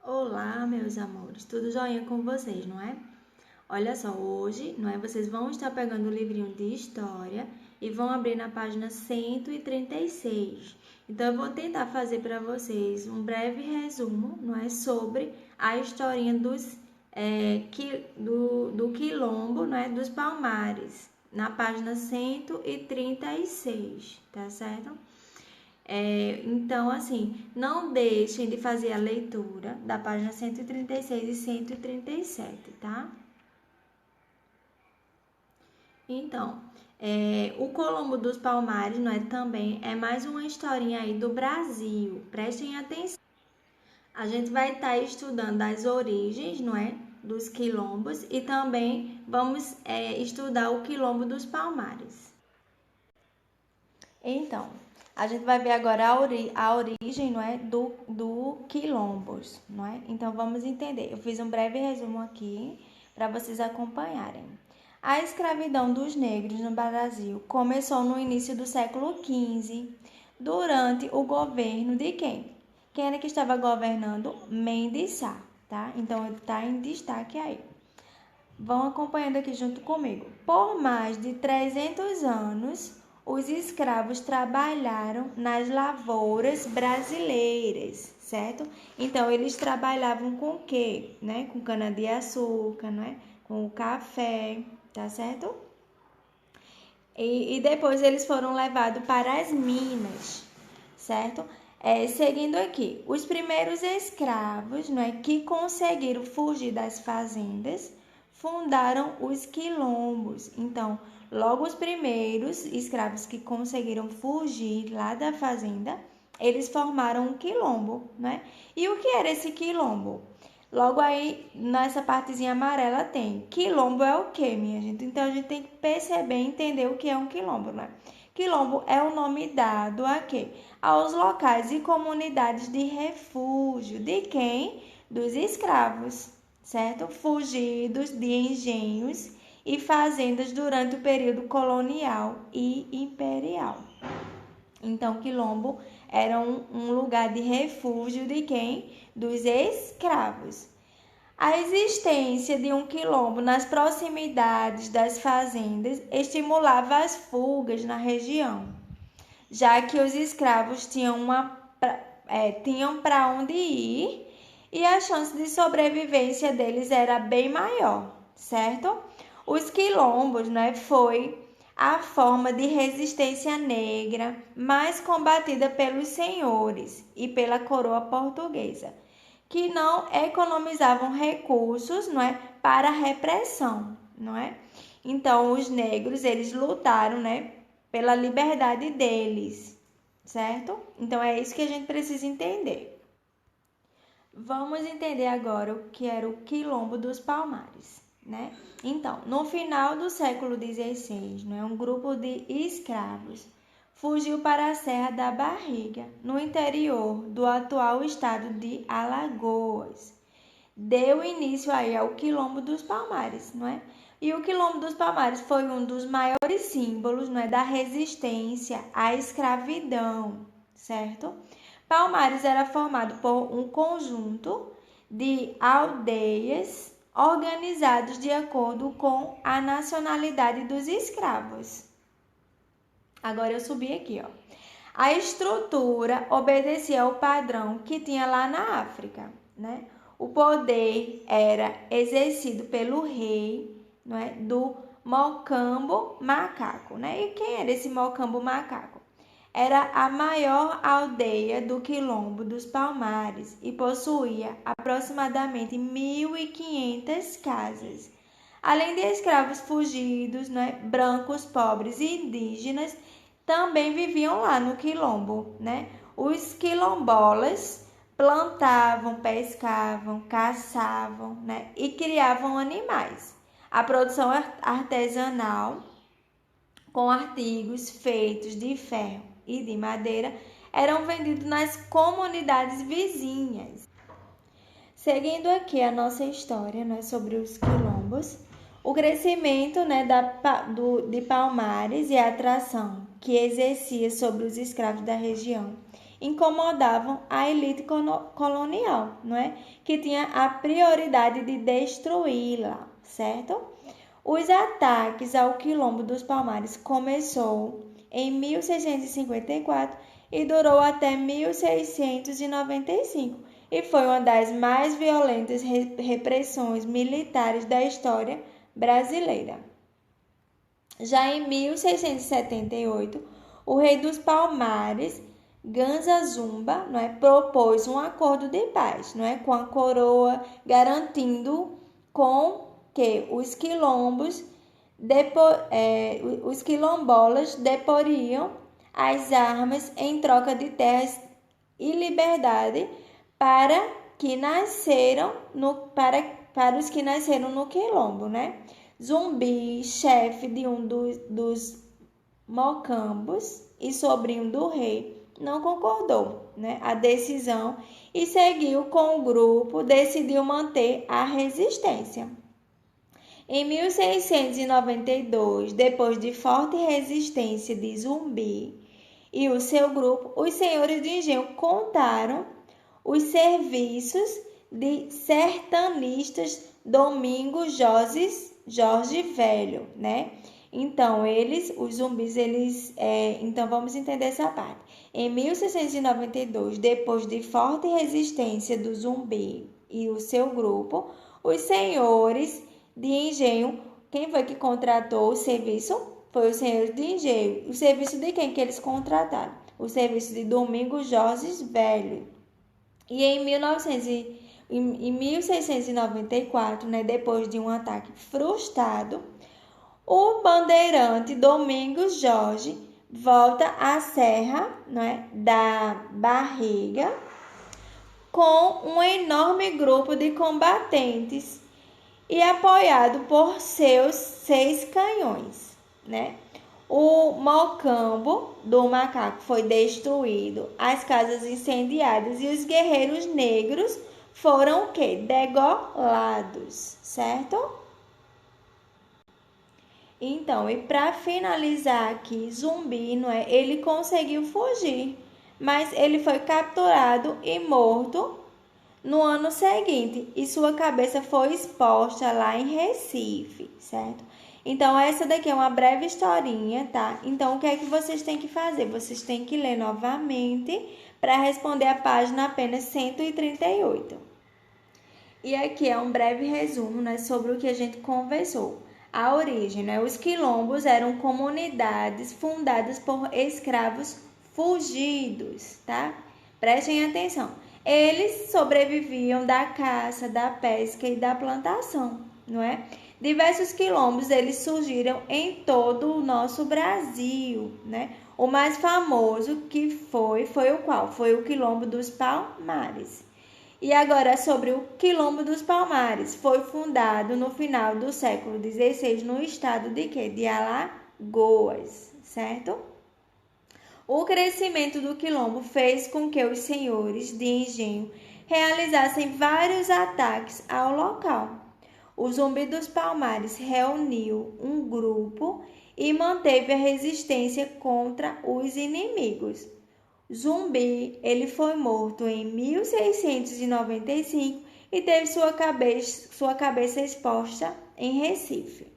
Olá, meus amores, tudo jóia com vocês, não é? Olha só, hoje, não é? Vocês vão estar pegando o livrinho de história e vão abrir na página 136. Então, eu vou tentar fazer para vocês um breve resumo, não é? Sobre a historinha do quilombo, não é? Dos Palmares, na página 136, tá certo? Então, assim, não deixem de fazer a leitura da página 136 e 137, tá? Então, o Colombo dos Palmares, não é? Também é mais uma historinha aí do Brasil. Prestem atenção. A gente vai estar estudando as origens, não é? Dos quilombos e também vamos estudar o Quilombo dos Palmares. Então, a gente vai ver agora a origem, não é, do quilombos, não é? Então, vamos entender. Eu fiz um breve resumo aqui para vocês acompanharem. A escravidão dos negros no Brasil começou no início do século XV, durante o governo de quem? Quem era que estava governando? Mendes Sá, tá? Então, ele está em destaque aí. Vão acompanhando aqui junto comigo. Por mais de 300 anos, os escravos trabalharam nas lavouras brasileiras, certo? Então, eles trabalhavam com o quê? Né? Com cana-de-açúcar, né? Com o café, tá certo? E depois eles foram levados para as minas, certo? Seguindo aqui, os primeiros escravos, não é, que conseguiram fugir das fazendas, fundaram os quilombos. Então, logo os primeiros escravos que conseguiram fugir lá da fazenda, eles formaram um quilombo, né? E o que era esse quilombo? Logo aí, nessa partezinha amarela tem quilombo é o que, minha gente? Então, a gente tem que perceber e entender o que é um quilombo, né? Quilombo é o nome dado a quê? Aos locais e comunidades de refúgio. De quem? Dos escravos, certo? Fugidos de engenhos e fazendas durante o período colonial e imperial. Então, quilombo era um lugar de refúgio de quem? Dos escravos. A existência de um quilombo nas proximidades das fazendas estimulava as fugas na região, já que os escravos tinham para onde ir e a chance de sobrevivência deles era bem maior, certo? Os quilombos, né, foi a forma de resistência negra mais combatida pelos senhores e pela coroa portuguesa, que não economizavam recursos, não é, para a repressão, não é? Então, os negros, eles lutaram, né, pela liberdade deles, certo? Então, é isso que a gente precisa entender. Vamos entender agora o que era o Quilombo dos Palmares, né? Então, no final do século XVI, né, um grupo de escravos fugiu para a Serra da Barriga, no interior do atual estado de Alagoas. Deu início aí ao Quilombo dos Palmares, não é? E o Quilombo dos Palmares foi um dos maiores símbolos, não é, da resistência à escravidão, certo? Palmares era formado por um conjunto de aldeias organizados de acordo com a nacionalidade dos escravos. Agora eu subi aqui, ó. A estrutura obedecia ao padrão que tinha lá na África, né? O poder era exercido pelo rei, não é? Do Mocambo Macaco, né? E quem era esse Mocambo Macaco? Era a maior aldeia do Quilombo dos Palmares e possuía aproximadamente 1.500 casas. Além de escravos fugidos, né, brancos, pobres e indígenas também viviam lá no quilombo, né? Os quilombolas plantavam, pescavam, caçavam, né, e criavam animais. A produção artesanal com artigos feitos de ferro e de madeira eram vendidos nas comunidades vizinhas. Seguindo aqui a nossa história, né, sobre os quilombos, o crescimento, né, de Palmares e a atração que exercia sobre os escravos da região incomodavam a elite colonial, não é? Que tinha a prioridade de destruí-la, certo? Os ataques ao Quilombo dos Palmares começou em 1654 e durou até 1695 e foi uma das mais violentas repressões militares da história brasileira. Já em 1678, o rei dos Palmares, Ganza Zumba, não é, propôs um acordo de paz, não é, com a coroa, garantindo com que os quilombolas deporiam as armas em troca de terras e liberdade para os que nasceram no quilombo, né? Zumbi, chefe de um dos mocambos e sobrinho do rei, não concordou, né, a decisão e seguiu com o grupo, decidiu manter a resistência. Em 1692, depois de forte resistência de Zumbi e o seu grupo, os senhores de engenho contaram os serviços de sertanistas Domingos Jorge Velho, né? Então, os zumbis, então vamos entender essa parte. Em 1692, depois de forte resistência do Zumbi e o seu grupo, os senhores de engenho, quem foi que contratou o serviço? Foi o senhor de engenho. O serviço de quem que eles contrataram? O serviço de Domingos Jorge Velho. E em 1694, né, depois de um ataque frustrado, o bandeirante Domingos Jorge volta à Serra, né, da Barriga com um enorme grupo de combatentes e apoiado por seus 6 canhões, né? O mocambo do macaco foi destruído, as casas incendiadas e os guerreiros negros foram o quê? Degolados, certo? Então, e para finalizar aqui, Zumbi, não é? Ele conseguiu fugir, mas ele foi capturado e morto no ano seguinte e sua cabeça foi exposta lá em Recife, certo? Então, essa daqui é uma breve historinha, tá? Então, o que é que vocês têm que fazer? Vocês têm que ler novamente para responder a página apenas 138. E aqui é um breve resumo, né, sobre o que a gente conversou. A origem, né? Os quilombos eram comunidades fundadas por escravos fugidos, tá? Prestem atenção. Eles sobreviviam da caça, da pesca e da plantação, não é? Diversos quilombos, eles surgiram em todo o nosso Brasil, né? O mais famoso que foi o qual? Foi o Quilombo dos Palmares. E agora sobre o Quilombo dos Palmares. Foi fundado no final do século XVI no estado de quê? De Alagoas, certo? O crescimento do quilombo fez com que os senhores de engenho realizassem vários ataques ao local. O Zumbi dos Palmares reuniu um grupo e manteve a resistência contra os inimigos. Zumbi, ele foi morto em 1695 e teve sua cabeça exposta em Recife.